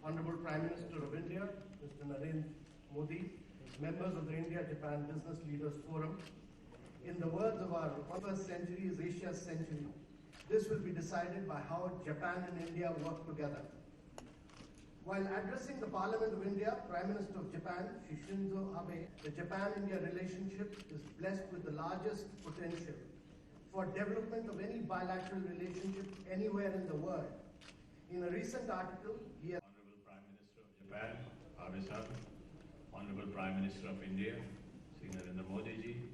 Honorable Prime Minister of India, Mr. Narendra Modi, members of the India-Japan Business Leaders Forum. In the words of our 21st century is Asia's century. This will be decided by how Japan and India work together. While addressing the Parliament of India, Prime Minister of Japan, Shinzo Abe, the Japan-India relationship is blessed with the largest potential for development of any bilateral relationship anywhere in the world. In a recent article, he has... Honorable Prime Minister of Japan, Abe-san, Honorable Prime Minister of India, Sri Narendra Modi ji,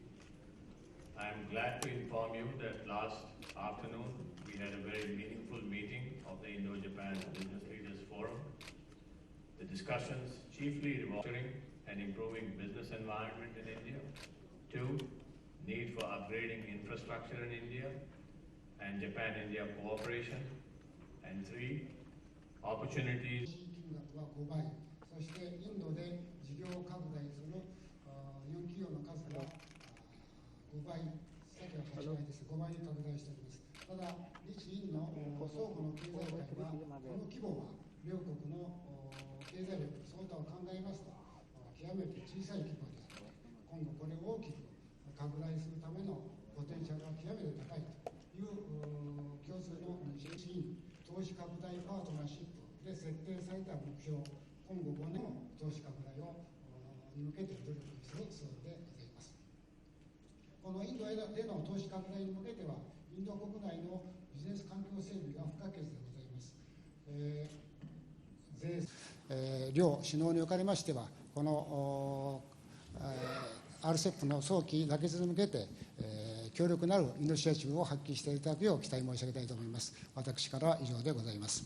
I am glad to inform you that last afternoon we had a very meaningful meeting of the Indo-Japan Business Leaders Forum. The discussions chiefly revolving and improving business environment in India. 2, need for upgrading infrastructure in India and Japan-India cooperation. And 3, opportunities. 金額は5倍、そしてインドで事業拡大する日本企業の数が5倍、さっきは8倍です。5倍に拡大しております。ただ、日印の双方の経済界は、この規模は両国の経済力、その他を考えますと、極めて小さい規模であって、今後これを大きく拡大するためのポテンシャルが極めて高いという共通の日印投資拡大パートナーシップで設定された目標、今後5年の投資拡大をに向けて努力するそうでございます。このインドでの投資拡大に向けては、インド国内のビジネス環境整備が不可欠でございます。両首脳におかれましては、このRCEP の早期妥結に向けて、強力なるイニシアチブを発揮していただくよう期待申し上げたいと思います。私から以上でございます。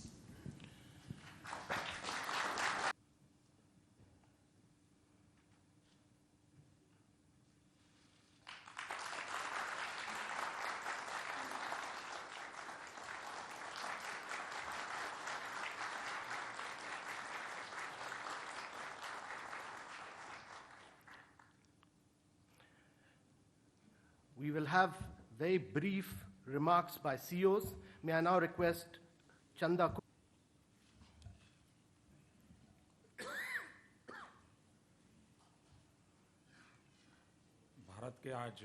We will have very brief remarks by CEOs. May I now request Chanda. Bharat के आज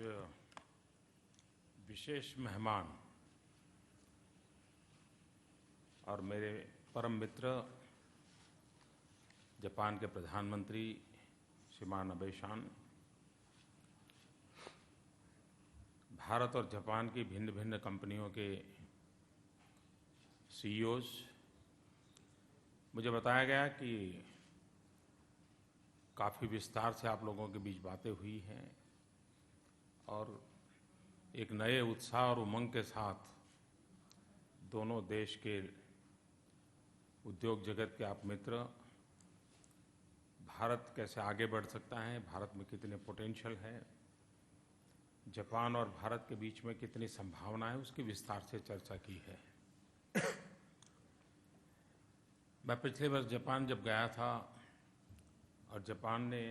विशेष मेहमान और मेरे परम मित्र Japan के प्रधानमंत्री श्रीमान आबे-सान, भारत और जापान की भिन्न भिन्न कंपनियों के सीईओज, मुझे बताया गया कि काफ़ी विस्तार से आप लोगों के बीच बातें हुई हैं और एक नए उत्साह और उमंग के साथ दोनों देश के उद्योग जगत के आप मित्र भारत कैसे आगे बढ़ सकता है, भारत में कितने पोटेंशियल है, जापान और भारत के बीच में कितनी संभावना है, उसकी विस्तार से चर्चा की है। मैं पिछले वर्ष जापान जब गया था और जापान ने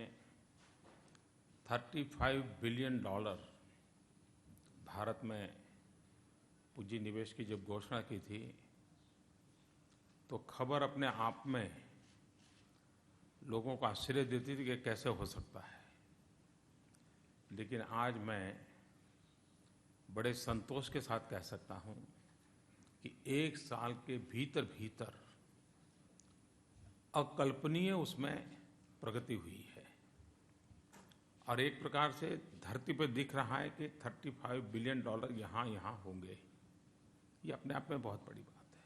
$35 बिलियन भारत में पूंजी निवेश की जब घोषणा की थी, तो खबर अपने आप में लोगों को आश्चर्य देती थी कि कैसे हो सकता है। लेकिन आज मैं बड़े संतोष के साथ कह सकता हूं कि 1 साल के भीतर भीतर अकल्पनीय उसमें प्रगति हुई है और एक प्रकार से धरती पर दिख रहा है कि $35 बिलियन यहाँ होंगे। ये अपने आप में बहुत बड़ी बात है।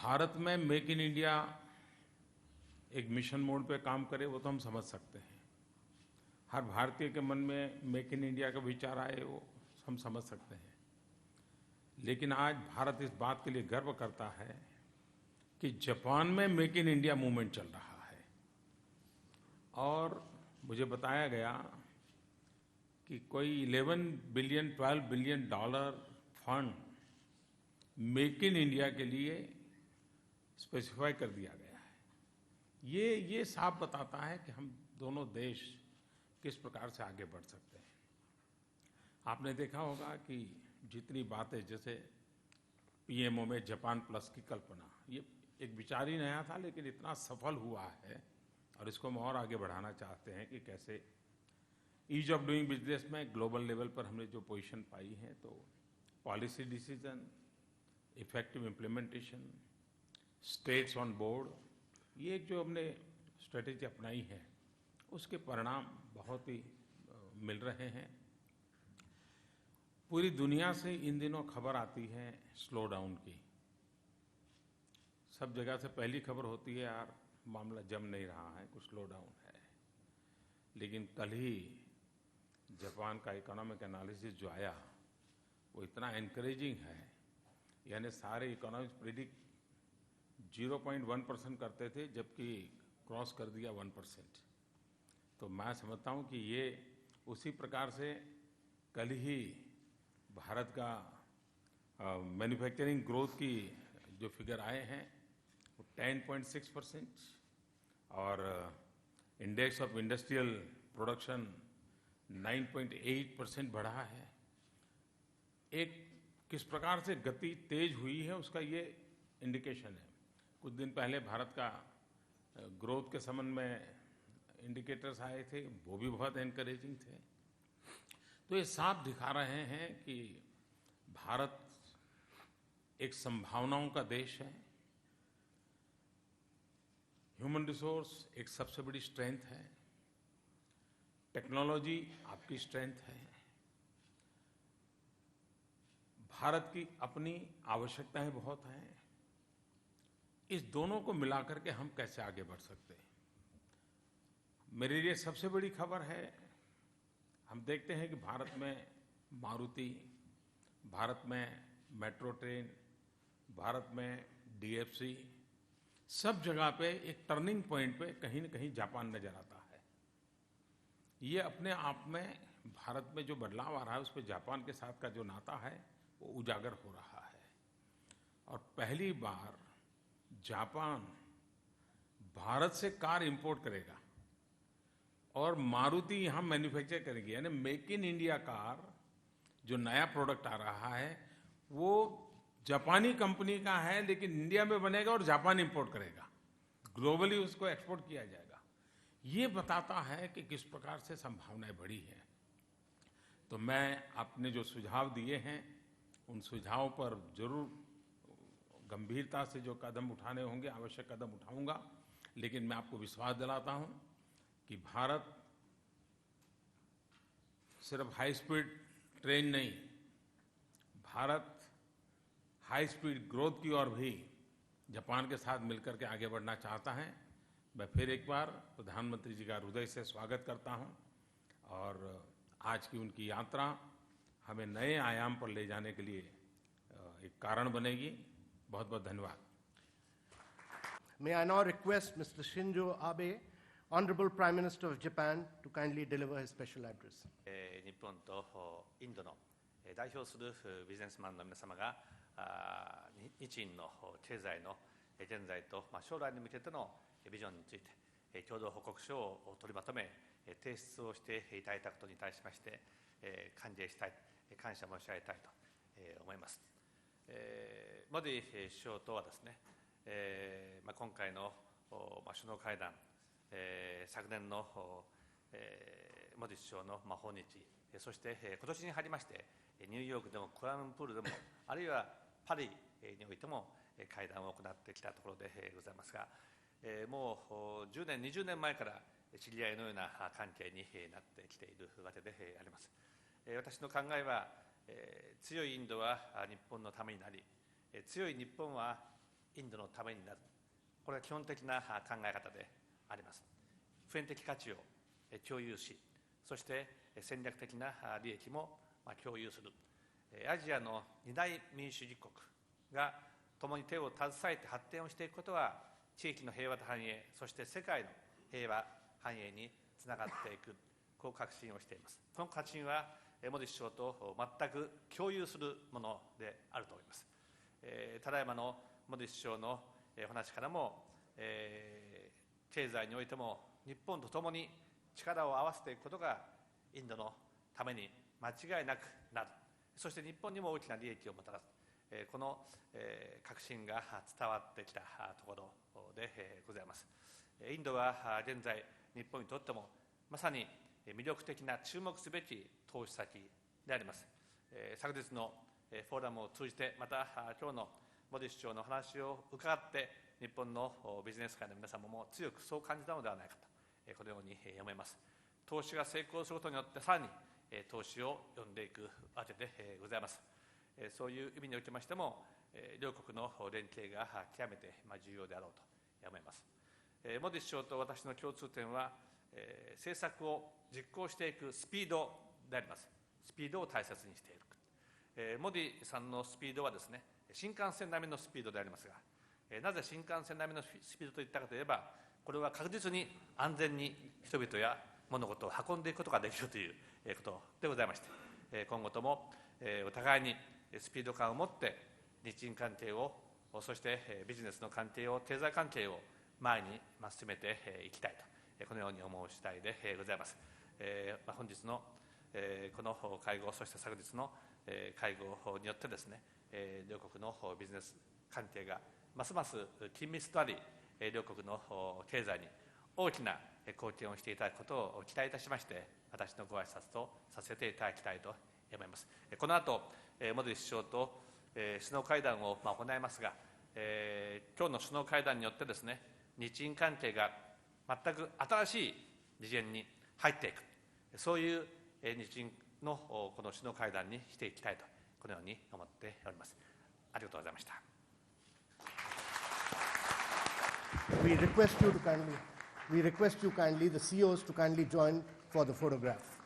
भारत में मेक इन इंडिया एक मिशन मोड पे काम करे, वो तो हम समझ सकते हैं। हर भारतीय के मन में मेक इन इंडिया का विचार आए, वो हम समझ सकते हैं। लेकिन आज भारत इस बात के लिए गर्व करता है कि जापान में मेक इन इंडिया मूवमेंट चल रहा है और मुझे बताया गया कि कोई $11 billion $12 billion fund make in India के लिए स्पेसिफाई कर दिया गया है। ये साफ बताता है कि हम दोनों देश किस प्रकार से आगे बढ़ सकते हैं। आपने देखा होगा कि जितनी बातें, जैसे पीएमओ में जापान प्लस की कल्पना, ये एक विचार ही नया था लेकिन इतना सफल हुआ है और इसको हम और आगे बढ़ाना चाहते हैं कि कैसे ईज ऑफ डूइंग बिजनेस में ग्लोबल लेवल पर हमने जो पोजीशन पाई है, तो policy decision, effective implementation, states on board, ये जो हमने स्ट्रेटेजी अपनाई है उसके परिणाम बहुत ही मिल रहे हैं। पूरी दुनिया से इन दिनों खबर आती है स्लो डाउन की। सब जगह से पहली खबर होती है यार मामला जम नहीं रहा है, कुछ स्लो डाउन है। लेकिन कल ही जापान का इकोनॉमिक एनालिसिस जो आया वो इतना एनकरेजिंग है, यानी सारे इकोनॉमिक्स प्रेडिक्ट 0.1% करते थे जबकि क्रॉस कर दिया 1%। तो मैं समझता हूँ कि ये उसी प्रकार से कल ही भारत का मैन्युफैक्चरिंग ग्रोथ की जो फिगर आए हैं वो 10.6% और इंडेक्स ऑफ इंडस्ट्रियल प्रोडक्शन 9.8% बढ़ा है। एक किस प्रकार से गति तेज हुई है उसका ये इंडिकेशन है। कुछ दिन पहले भारत का ग्रोथ के संबंध में इंडिकेटर्स आए थे, वो भी बहुत एनकरेजिंग थे। तो ये साफ दिखा रहे हैं कि भारत एक संभावनाओं का देश है। ह्यूमन रिसोर्स एक सबसे बड़ी स्ट्रेंथ है, टेक्नोलॉजी आपकी स्ट्रेंथ है, भारत की अपनी आवश्यकताएं बहुत हैं। इस दोनों को मिलाकर के हम कैसे आगे बढ़ सकते हैं। मेरे लिए सबसे बड़ी खबर है, हम देखते हैं कि भारत में मारुति, भारत में मेट्रो ट्रेन, भारत में डीएफसी, सब जगह पे एक टर्निंग पॉइंट पे कहीं न कहीं जापान नजर आता है। ये अपने आप में भारत में जो बदलाव आ रहा है उस पर जापान के साथ का जो नाता है वो उजागर हो रहा है। और पहली बार जापान भारत से कार इंपोर्ट करेगा और मारुति यहाँ मैन्युफैक्चर करेगी, यानी मेक इन इंडिया कार जो नया प्रोडक्ट आ रहा है वो जापानी कंपनी का है लेकिन इंडिया में बनेगा और जापान इंपोर्ट करेगा, ग्लोबली उसको एक्सपोर्ट किया जाएगा। ये बताता है कि किस प्रकार से संभावनाएं बढ़ी हैं। तो मैं आपने जो सुझाव दिए हैं उन सुझावों पर जरूर गंभीरता से जो कदम उठाने होंगे आवश्यक कदम उठाऊंगा। लेकिन मैं आपको विश्वास दिलाता हूं कि भारत सिर्फ हाई स्पीड ट्रेन नहीं, भारत हाई स्पीड ग्रोथ की ओर भी जापान के साथ मिलकर के आगे बढ़ना चाहता है। मैं फिर एक बार प्रधानमंत्री जी का हृदय से स्वागत करता हूं और आज की उनकी यात्रा हमें नए आयाम पर ले जाने के लिए एक कारण बनेगी। बहुत बहुत धन्यवाद। May I now request Mr. Shinzo Abe, Honorable Prime Minister of Japan, to kindly deliver his special address. 日本とインドの代表するビジネスマンの皆様が日印の経済の現在と将来に向けてのビジョンについて共同報告書を取りまとめ提出をしていただいたことに対しまして歓迎したい、感謝申し上げたいと思います。モディ首相とはですね、今回の首脳会談、昨年のモディ首相の訪日、そして今年に入りましてニューヨークでもクアラルンプールでもあるいはパリにおいても会談を行ってきたところでございますが、もう10年20年前から知り合いのような関係になってきているわけであります。私の考えは強いインドは日本のためになり、強い日本はインドのためになる、これは基本的な考え方であります。普遍的価値を共有し、そして戦略的な利益も共有する、アジアの二大民主主義国が共に手を携えて発展をしていくことは地域の平和と繁栄、そして世界の平和繁栄につながっていく、こう確信をしています。この確信はモディ首相と全く共有するものであると思います。ただいまのモディ首相のお話からも、経済においても日本とともに力を合わせていくことがインドのために間違いなくなる、そして日本にも大きな利益をもたらす、この確信が伝わってきたところでございます。インドは現在、日本にとってもまさに魅力的な注目すべき投資先であります。昨日のフォーラムを通じて、また今日のモディ首相の話を伺って、日本のビジネス界の皆様も強くそう感じたのではないかと、このように思います。投資が成功することによって、さらに投資を呼んでいくわけでございます。そういう意味におきましても、両国の連携が極めて重要であろうと思います。モディ首相と私の共通点は、政策を実行していくスピードであります。スピードを大切にしている。モディさんのスピードはですね、新幹線並みのスピードでありますが、なぜ新幹線並みのスピードと言ったかといえば、これは確実に安全に人々や物事を運んでいくことができるということでございまして、今後ともお互いにスピード感を持って日印関係を、そしてビジネスの関係を、経済関係を前に進めていきたいと、このように思う次第でございます。本日のこの会合、そして昨日の会合によってですね、両国のビジネス関係がますます緊密となり、両国の経済に大きな貢献をしていただくことを期待いたしまして、私のご挨拶とさせていただきたいと思います。この後、モディ首相と首脳会談を行いますが、今日の首脳会談によってですね、日印関係が全く新しい次元に入っていく、そういう日印のこの首脳会談にしていきたいと、このように思っております。ありがとうございました。We request you kindly, the CEOs to kindly join for the photograph.